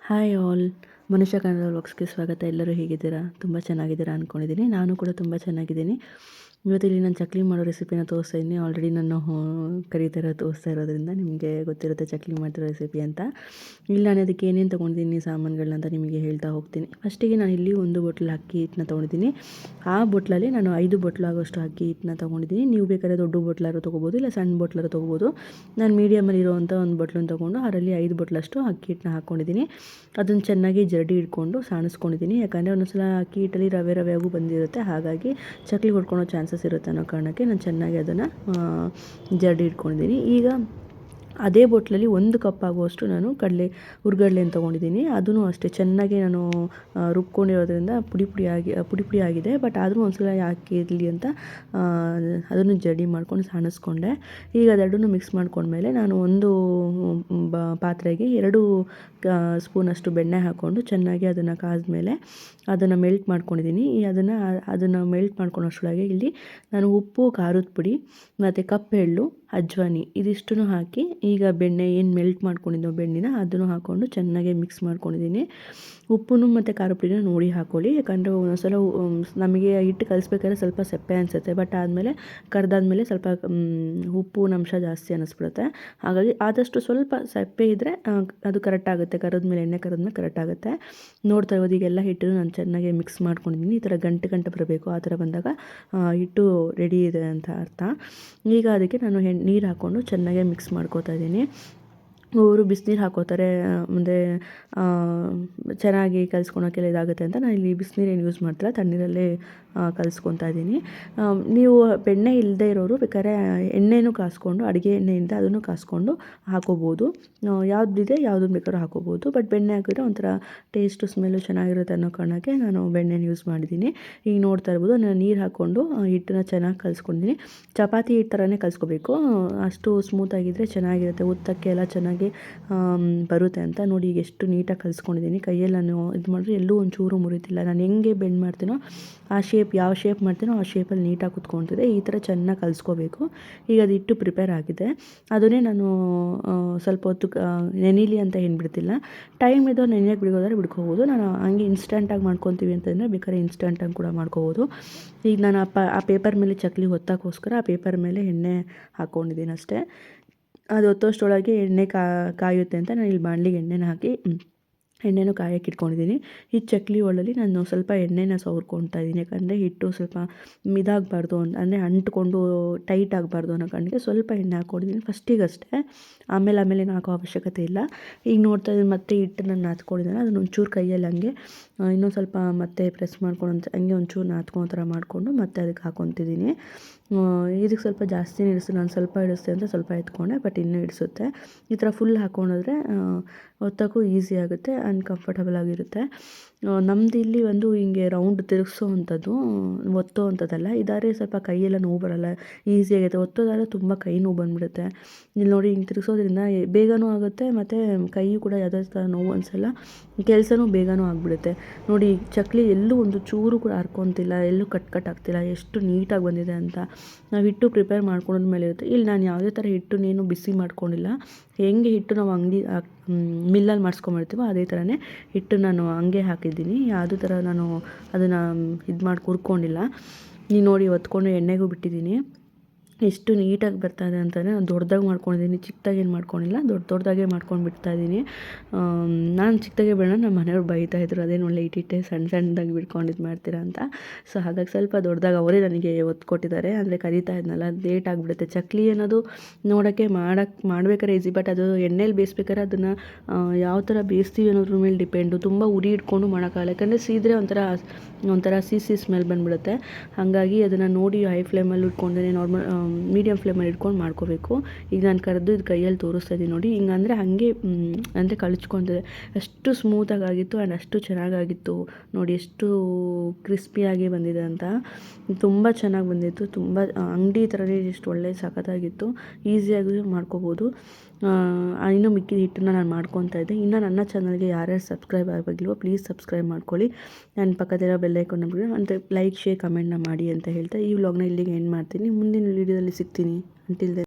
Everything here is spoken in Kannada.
ಹಾಯ್ ಆಲ್, ಮನುಷ್ಯ ಕನ್ನಡ ವ್ಲಾಗ್ಸ್ಗೆ ಸ್ವಾಗತ. ಎಲ್ಲರೂ ಹೇಗಿದ್ದೀರಾ? ತುಂಬ ಚೆನ್ನಾಗಿದ್ದೀರಾ ಅಂದ್ಕೊಂಡಿದ್ದೀನಿ. ನಾನು ಕೂಡ ತುಂಬ ಚೆನ್ನಾಗಿದ್ದೀನಿ. ಇವತ್ತಿಲ್ಲಿ ನಾನು ಚಕ್ಲಿ ಮಾಡೋ ರೆಸಿಪಿನ ತೋರಿಸ್ತಾ ಇದ್ದೀನಿ. ಆಲ್ರೆಡಿ ನಾನು ಕರೀತಾ ತೋರಿಸ್ತಾ ಇರೋದ್ರಿಂದ ನಿಮಗೆ ಗೊತ್ತಿರುತ್ತೆ ಚಕ್ಲಿ ಮಾಡ್ತಿರೋ ರೆಸಿಪಿ ಅಂತ. ಇಲ್ಲಿ ನಾನು ಅದಕ್ಕೆ ಏನೇನು ತೊಗೊಂಡಿದ್ದೀನಿ ಸಾಮಾನುಗಳನ್ನ ನಿಮಗೆ ಹೇಳ್ತಾ ಹೋಗ್ತೀನಿ. ಫಸ್ಟಿಗೆ ನಾನು ಇಲ್ಲಿ 1 ಬೊಟ್ಲು ಅಕ್ಕಿ ಹಿಟ್ಟನ್ನ ತೊಗೊಂಡಿದ್ದೀನಿ. ಆ ಬೊಟ್ಲಲ್ಲಿ ನಾನು 5 ಬೊಟ್ಲು ಆಗೋಷ್ಟು ಅಕ್ಕಿ ಹಿಟ್ಟನ್ನ ತೊಗೊಂಡಿದ್ದೀನಿ. ನೀವು ಬೇಕಾದ್ರೆ ದೊಡ್ಡ ಬೊಟ್ಲಾರು ತೊಗೋಬೋದು, ಇಲ್ಲ ಸಣ್ಣ ಬೊಟ್ಲಾರು ತೊಗೋಬೋದು. ನಾನು ಮೀಡಿಯಮಲ್ಲಿ ಇರೋವಂಥ ಒಂದು ಬೊಟ್ಲನ್ನು ತೊಗೊಂಡು ಅದರಲ್ಲಿ 5 ಬೊಟ್ಲಷ್ಟು ಅಕ್ಕಿ ಹಿಟ್ಟನ್ನ ಹಾಕ್ಕೊಂಡಿದ್ದೀನಿ. ಅದನ್ನು ಚೆನ್ನಾಗಿ ಜರಡಿ ಹಿಡ್ಕೊಂಡು ಸಾಣಿಸ್ಕೊಂಡಿದ್ದೀನಿ. ಯಾಕಂದರೆ ಒಂದೊಂದ್ಸಲ ಅಕ್ಕಿ ಹಿಟ್ಟಲ್ಲಿ ರವೆ ಆಗೂ ಬಂದಿರುತ್ತೆ, ಹಾಗಾಗಿ ಚಕ್ಲಿ ಹೊಡ್ಕೊಳೋ ಚಾನ್ಸಸ್ ಇರುತ್ತೆ ಅನ್ನೋ ಕಾರಣಕ್ಕೆ ನಾನು ಚೆನ್ನಾಗಿ ಅದನ್ನು ಜರಡಿ ಹಿಡ್ಕೊಂಡಿದ್ದೀನಿ. ಈಗ ಅದೇ ಬೊಟ್ಲಲ್ಲಿ 1 ಕಪ್ ಆಗುವಷ್ಟು ನಾನು ಹುರ್ಗಡ್ಲೆಯನ್ನು ತೊಗೊಂಡಿದ್ದೀನಿ. ಅದನ್ನು ಅಷ್ಟೇ ಚೆನ್ನಾಗಿ ನಾನು ರುಬ್ಕೊಂಡಿರೋದ್ರಿಂದ ಪುಡಿ ಆಗಿದೆ. ಬಟ್ ಆದರೂ ಒಂದ್ಸಲ ಯಾಕೆ ಇರಲಿ ಅಂತ ಅದನ್ನು ಜರಡಿ ಮಾಡ್ಕೊಂಡು ಸಾಣಿಸ್ಕೊಂಡೆ. ಈಗ ಅದೆರಡನ್ನೂ ಮಿಕ್ಸ್ ಮಾಡ್ಕೊಂಡ್ಮೇಲೆ ನಾನು ಒಂದು ಪಾತ್ರೆಗೆ 2 ಸ್ಪೂನಷ್ಟು ಬೆಣ್ಣೆ ಹಾಕ್ಕೊಂಡು ಚೆನ್ನಾಗಿ ಅದನ್ನು ಕಾದ್ಮೇಲೆ ಅದನ್ನು ಮೆಲ್ಟ್ ಮಾಡ್ಕೊಂಡಿದ್ದೀನಿ. ಅದನ್ನು ಮೆಲ್ಟ್ ಮಾಡ್ಕೊಳ್ಳೋಷ್ಟರೊಳಗೆ ಇಲ್ಲಿ ನಾನು ಉಪ್ಪು, ಖಾರದ ಪುಡಿ ಮತ್ತು ಕಪ್ಪೆಳ್ಳು, ಅಜ್ವಾನಿ ಇದಿಷ್ಟನ್ನು ಹಾಕಿ ಈಗ ಬೆಣ್ಣೆ ಏನು ಮೆಲ್ಟ್ ಮಾಡ್ಕೊಂಡಿದ್ದೋ ಬೆಣ್ಣೆನ ಅದನ್ನು ಹಾಕ್ಕೊಂಡು ಚೆನ್ನಾಗಿ ಮಿಕ್ಸ್ ಮಾಡ್ಕೊಂಡಿದ್ದೀನಿ. ಉಪ್ಪು ಮತ್ತು ಖಾರದ ಪುಡಿನ ನೋಡಿ ಹಾಕ್ಕೊಳ್ಳಿ. ಯಾಕಂದರೆ ಒಂದೊಂದ್ಸಲ ನಮಗೆ ಹಿಟ್ಟು ಕಲಿಸ್ಬೇಕಾದ್ರೆ ಸ್ವಲ್ಪ ಸಪ್ಪೆ ಅನಿಸುತ್ತೆ, ಬಟ್ ಆದಮೇಲೆ ಕರೆದಾದ್ಮೇಲೆ ಸ್ವಲ್ಪ ಉಪ್ಪಿನ ಅಂಶ ಜಾಸ್ತಿ ಅನ್ನಿಸ್ಬಿಡುತ್ತೆ. ಹಾಗಾಗಿ ಆದಷ್ಟು ಸ್ವಲ್ಪ ಸಪ್ಪೆ ಇದ್ದರೆ ಅದು ಕರೆಕ್ಟ್ ಆಗುತ್ತೆ. ಎಣ್ಣೆ ಕರೆದ್ಮೇಲೆ ಕರೆಕ್ಟ್ ಆಗುತ್ತೆ. ನೋಡ್ತಾ ಇರೋದು ಈಗೆಲ್ಲ ಹಿಟ್ಟು ನಾನು ಚೆನ್ನಾಗಿ ಮಿಕ್ಸ್ ಮಾಡ್ಕೊಂಡಿದ್ದೀನಿ. ಈ ಥರ ಗಂಟೆ ಬರಬೇಕು. ಆ ಥರ ಬಂದಾಗ ಹಿಟ್ಟು ರೆಡಿ ಇದೆ ಅಂತ ಅರ್ಥ. ಈಗ ಅದಕ್ಕೆ ನಾನು ನೀರು ಹಾಕ್ಕೊಂಡು ಚೆನ್ನಾಗಿ ಮಿಕ್ಸ್ ಮಾಡ್ಕೋತಾ ಇದ್ದೀನಿ. ಅವರು ಬಿಸಿನೀರು ಹಾಕೋತಾರೆ, ಮುಂದೆ ಚೆನ್ನಾಗಿ ಕಲಿಸ್ಕೊಳೋಕ್ಕೆಲ್ಲ ಇದಾಗುತ್ತೆ ಅಂತ ನಾನು ಇಲ್ಲಿ ಬಿಸಿನೀರೇನು ಯೂಸ್ ಮಾಡ್ತಿಲ್ಲ, ತಣ್ಣೀರಲ್ಲೇ ಕಲಿಸ್ಕೊತಾ ಇದ್ದೀನಿ. ನೀವು ಬೆಣ್ಣೆ ಇಲ್ಲದೆ ಇರೋರು ಬೇಕಾದ್ರೆ ಎಣ್ಣೆನೂ ಕಾಸ್ಕೊಂಡು, ಅಡುಗೆ ಎಣ್ಣೆಯಿಂದ ಅದನ್ನು ಕಾಸ್ಕೊಂಡು ಹಾಕೋಬೋದು. ಯಾವುದಿದೆ ಯಾವುದನ್ನು ಬೇಕಾದ್ರೂ ಹಾಕೋಬೋದು. ಬಟ್ ಬೆಣ್ಣೆ ಹಾಕಿದ್ರೆ ಒಂಥರ ಟೇಸ್ಟು ಸ್ಮೆಲ್ಲು ಚೆನ್ನಾಗಿರುತ್ತೆ ಅನ್ನೋ ಕಾರಣಕ್ಕೆ ನಾನು ಬೆಣ್ಣೆನ ಯೂಸ್ ಮಾಡಿದ್ದೀನಿ. ಈಗ ನೋಡ್ತಾ ಇರ್ಬೋದು, ನಾನು ನೀರು ಹಾಕ್ಕೊಂಡು ಹಿಟ್ಟನ್ನ ಚೆನ್ನಾಗಿ ಕಲಿಸ್ಕೊಂಡಿದ್ದೀನಿ. ಚಪಾತಿ ಹಿಟ್ಟು ಥರನೇ ಕಲಿಸ್ಕೋಬೇಕು, ಅಷ್ಟು ಸ್ಮೂತಾಗಿದ್ದರೆ ಚೆನ್ನಾಗಿರುತ್ತೆ. ಉತ್ತಕ್ಕೆ ಎಲ್ಲ ಚೆನ್ನಾಗಿ ಬರುತ್ತೆ ಅಂತ ನೋಡಿ. ಈಗ ಎಷ್ಟು ನೀಟಾಗಿ ಕಲಿಸ್ಕೊಂಡಿದ್ದೀನಿ. ಕೈಯಲ್ಲಿ ನಾನು ಇದು ಮಾಡಿದ್ರೆ ಎಲ್ಲೂ ಒಂಚೂರು ಮುರಿತಿಲ್ಲ. ನಾನು ಹೆಂಗೆ ಬೆಂಡ್ ಮಾಡ್ತೀನೋ ಆ ಶೇಪ್, ಯಾವ ಶೇಪ್ ಮಾಡ್ತೀನೋ ಆ ಶೇಪಲ್ಲಿ ನೀಟಾಗಿ ಕುತ್ಕೊತಿದೆ. ಈ ಥರ ಚೆನ್ನಾಗಿ ಕಲಿಸ್ಕೋಬೇಕು. ಈಗ ಅದು ಹಿಟ್ಟು ಪ್ರಿಪೇರ್ ಆಗಿದೆ. ಅದನ್ನೇ ನಾನು ಸ್ವಲ್ಪ ಹೊತ್ತು ನೆನೀಲಿ ಅಂತ ಏನು ಬಿಡ್ತಿಲ್ಲ. ಟೈಮ್ ಇದ್ದೋ ನೆನೆಯೋಕ್ಕೆ ಬಿಡ್ಬೋದಾದ್ರೆ ಬಿಡ್ಕೋಬೋದು. ನಾನು ಹಂಗೆ ಇನ್ಸ್ಟಂಟಾಗಿ ಮಾಡ್ಕೊತೀವಿ ಅಂತಂದರೆ ಬೇಕಾದ್ರೆ ಇನ್ಸ್ಟಂಟಾಗಿ ಕೂಡ ಮಾಡ್ಕೋಬೋದು. ಈಗ ನಾನು ಆ ಪೇಪರ್ ಮೇಲೆ ಚಕ್ಲಿ ಹೊತ್ತಕ್ಕೋಸ್ಕರ ಆ ಪೇಪರ್ ಮೇಲೆ ಎಣ್ಣೆ ಹಾಕ್ಕೊಂಡಿದ್ದೀನಿ ಅಷ್ಟೇ. ಅದು ಹೊತ್ತೋಷ್ಟರೊಳಗೆ ಎಣ್ಣೆ ಕಾಯುತ್ತೆ ಅಂತ ನಾನು ಇಲ್ಲಿ ಬಾಣಲಿಗೆ ಎಣ್ಣೆನ ಹಾಕಿ ಎಣ್ಣೆನೂ ಕಾಯಕ್ಕೆ ಇಟ್ಕೊಂಡಿದ್ದೀನಿ. ಈ ಚಕ್ಲಿ ಒಳ್ಳಲ್ಲಿ ನಾನು ಸ್ವಲ್ಪ ಎಣ್ಣೆನ ಸವರ್ಕೊತಾ ಇದ್ದೀನಿ. ಯಾಕಂದರೆ ಹಿಟ್ಟು ಸ್ವಲ್ಪ ಇದಾಗಬಾರ್ದು, ಅಂದರೆ ಅಂಟ್ಕೊಂಡು ಟೈಟ್ ಆಗಬಾರ್ದು ಅನ್ನೋ ಕಾರಣಕ್ಕೆ ಸ್ವಲ್ಪ ಎಣ್ಣೆ ಹಾಕ್ಕೊಂಡಿದ್ದೀನಿ ಫಸ್ಟಿಗಷ್ಟೇ. ಆಮೇಲೆ ಏನು ಹಾಕೋ ಅವಶ್ಯಕತೆ ಇಲ್ಲ. ಈಗ ನೋಡ್ತಾ ಇದ್ದೀನಿ ಮತ್ತೆ ಹಿಟ್ಟನ್ನು ನಾದ್ಕೊಂಡಿದ್ದಾನೆ. ಅದನ್ನ ಒಂಚೂರು ಕೈಯಲ್ಲಿ ಹಂಗೆ ಇನ್ನೊಂದು ಸ್ವಲ್ಪ ಮತ್ತೆ ಪ್ರೆಸ್ ಮಾಡ್ಕೊಂಡು ಹಂಗೆ ಒಂಚೂರು ನಾದ್ಕೊಳೋ ಥರ ಮಾಡಿಕೊಂಡು ಮತ್ತೆ ಅದಕ್ಕೆ ಹಾಕ್ಕೊತಿದ್ದೀನಿ. ಇದಕ್ಕೆ ಸ್ವಲ್ಪ ಜಾಸ್ತಿನೇ ಇಡಿಸ್ತೀನಿ. ನಾನು ಸ್ವಲ್ಪ ಇಡಿಸ್ತೆ ಅಂತ ಸ್ವಲ್ಪ ಎತ್ಕೊಂಡೆ, ಬಟ್ ಇನ್ನೂ ಇಡಿಸುತ್ತೆ. ಈ ಥರ ಫುಲ್ ಹಾಕ್ಕೊಂಡ್ರೆ ಒತ್ತಕ್ಕೂ ಈಸಿ ಆಗುತ್ತೆ ಆ್ಯಂಡ್ ಕಂಫರ್ಟಬಲ್ ಆಗಿರುತ್ತೆ. ನಮ್ಮದು ಇಲ್ಲಿ ಒಂದು ಹಿಂಗೆ ರೌಂಡ್ ತಿರುಗಿಸೋ ಅಂಥದ್ದು, ಒತ್ತೋ ಅಂಥದ್ದಲ್ಲ. ಇದಾದರೆ ಸ್ವಲ್ಪ ಕೈಯೆಲ್ಲ ನೋವು ಬರೋಲ್ಲ, ಈಸಿಯಾಗುತ್ತೆ. ಒತ್ತೋದಾದರೆ ತುಂಬ ಕೈ ನೋವು ಬಂದುಬಿಡುತ್ತೆ. ಇಲ್ಲಿ ನೋಡಿ, ಹಿಂಗೆ ತಿರುಗಿಸೋದ್ರಿಂದ ಬೇಗನೂ ಆಗುತ್ತೆ ಮತ್ತು ಕೈಯೂ ಕೂಡ ಯಾವುದೇ ಥರ ನೋವು ಅನಿಸಲ್ಲ, ಕೆಲಸನೂ ಬೇಗನೂ ಆಗಿಬಿಡುತ್ತೆ. ನೋಡಿ, ಚಕ್ಲಿ ಎಲ್ಲೂ ಒಂದು ಚೂರು ಕೂಡ ಹರ್ಕೊತಿಲ್ಲ, ಎಲ್ಲೂ ಕಟ್ ಆಗ್ತಿಲ್ಲ, ಎಷ್ಟು ನೀಟಾಗಿ ಬಂದಿದೆ ಅಂತ. ನಾವು ಹಿಟ್ಟು ಪ್ರಿಪೇರ್ ಮಾಡ್ಕೊಂಡ್ಮೇಲೆ ಇರುತ್ತೆ. ಇಲ್ಲಿ ನಾನು ಯಾವುದೇ ಥರ ಹಿಟ್ಟನ್ನೇನು ಬಿಸಿ ಮಾಡ್ಕೊಂಡಿಲ್ಲ. ಹೆಂಗೆ ಹಿಟ್ಟು ನಾವು ಅಂಗಡಿ ಮಿಲ್ಲಲ್ಲಿ ಮಾಡಿಸ್ಕೊಂಬಿಡ್ತೀವೋ ಅದೇ ಥರನೇ ಹಿಟ್ಟು ನಾನು ಹಂಗೆ ಹಾಕಿದ್ದೀನಿ. ಯಾವುದೇ ಥರ ನಾನು ಅದನ್ನು ಇದು ಮಾಡಿ ಹುರ್ಕೊಂಡಿಲ್ಲ. ನೀವು ನೋಡಿ, ಹೊತ್ಕೊಂಡು ಎಣ್ಣೆಗೂ ಬಿಟ್ಟಿದ್ದೀನಿ. ಎಷ್ಟು ನೀಟಾಗಿ ಬರ್ತಾಯಿದೆ ಅಂತಲೇ. ನಾನು ದೊಡ್ಡದಾಗಿ ಮಾಡ್ಕೊಂಡಿದ್ದೀನಿ, ಚಿಕ್ಕದಾಗಿ ಏನು ಮಾಡ್ಕೊಂಡಿಲ್ಲ, ದೊಡ್ಡದಾಗೇ ಮಾಡ್ಕೊಂಡು ಬಿಡ್ತಾಯಿದ್ದೀನಿ. ನಾನು ಚಿಕ್ಕದಾಗೆ ಬೇಡ, ನಮ್ಮ ಮನೆಯವ್ರು ಬೈತಾಯಿದ್ರು, ಅದೇನು ಒಳ್ಳೆ ಇಟ್ಟಿಟ್ಟೆ ಸಣ್ಣದಾಗಿ ಬಿಡ್ಕೊಂಡಿದ್ದು ಮಾಡ್ತೀರಾ ಅಂತ. ಸೊ ಹಾಗಾಗಿ ಸ್ವಲ್ಪ ದೊಡ್ಡದಾಗಿ ಅವರೇ ನನಗೆ ಒತ್ತು ಕೊಟ್ಟಿದ್ದಾರೆ. ಅಂದರೆ ಕರೀತಾ ಇದ್ನಲ್ಲ, ಲೇಟ್ ಆಗಿಬಿಡುತ್ತೆ. ಚಕ್ಲಿ ಅನ್ನೋದು ನೋಡೋಕ್ಕೆ ಮಾಡ್ಬೇಕಾದ್ರೆ ಈಸಿ, ಬಟ್ ಅದು ಎಣ್ಣೆಲಿ ಬೇಯಿಸ್ಬೇಕಾದ್ರೆ ಅದನ್ನು ಯಾವ ಥರ ಬೇಯಿಸ್ತೀವಿ ಅನ್ನೋದ್ರ ಮೇಲೆ ಡಿಪೆಂಡು. ತುಂಬ ಉರಿ ಇಟ್ಕೊಂಡು ಮಾಡೋಕ್ಕಾಗಲ್ಲ, ಯಾಕಂದರೆ ಸೀದ್ರೆ ಒಂಥರ ಸಿಹಿ ಸ್ಮೆಲ್ ಬಂದುಬಿಡುತ್ತೆ. ಹಾಗಾಗಿ ಅದನ್ನು ನೋಡಿ ಹೈ ಫ್ಲೇಮಲ್ಲಿ ಇಟ್ಕೊಂಡೇ ಮೀಡಿಯಮ್ ಫ್ಲೇಮಲ್ಲಿ ಇಟ್ಕೊಂಡು ಮಾಡ್ಕೋಬೇಕು. ಈಗ ನಾನು ಕರೆದು ಇದು ಕೈಯಲ್ಲಿ ತೋರಿಸ್ತಾ ಇದ್ದೀನಿ ನೋಡಿ. ಹಿಂಗಂದರೆ ಹಾಗೆ ಅಂದರೆ ಕಳಿಸ್ಕೊತಿದೆ. ಅಷ್ಟು ಸ್ಮೂತಾಗಿತ್ತು ಆ್ಯಂಡ್ ಅಷ್ಟು ಚೆನ್ನಾಗಾಗಿತ್ತು ನೋಡಿ, ಎಷ್ಟು ಕ್ರಿಸ್ಪಿಯಾಗಿ ಬಂದಿದೆ ಅಂತ. ತುಂಬ ಚೆನ್ನಾಗಿ ಬಂದಿತ್ತು. ತುಂಬ ಅಂಗಡಿ ಥರನೇ ಎಷ್ಟು ಒಳ್ಳೆ ಸಖತ್ತಾಗಿತ್ತು. ಈಸಿಯಾಗಿ ಮಾಡ್ಕೋಬೋದು. ಇನ್ನೂ ಮಿಕ್ಕಿದ ಹಿಟ್ಟನ್ನು ನಾನು ಮಾಡ್ಕೊತಾ ಇದ್ದೆ. ಇನ್ನು ನನ್ನ ಚಾನಲ್ಗೆ ಯಾರ್ಯಾರು ಸಬ್ಸ್ಕ್ರೈಬ್ ಆಗಬೇಕಿಲ್ವೋ ಪ್ಲೀಸ್ ಸಬ್ಸ್ಕ್ರೈಬ್ ಮಾಡ್ಕೊಳ್ಳಿ. ನಾನು ಪಕ್ಕದಲ್ಲಿರೋ ಬೆಲ್ ಐಕಾನ್ ಅಂತ ಲೈಕ್, ಶೇರ್, ಕಮೆಂಟ್ನ ಮಾಡಿ ಅಂತ ಹೇಳ್ತಾ ಈ ವ್ಲಾಗ್ನ ಇಲ್ಲಿಗೆ ಎಂಡ್ ಮಾಡ್ತೀನಿ. ಮುಂದಿನ ವೀಡಿಯೋದಲ್ಲಿ ಸಿಗ್ತೀನಿ. Until then.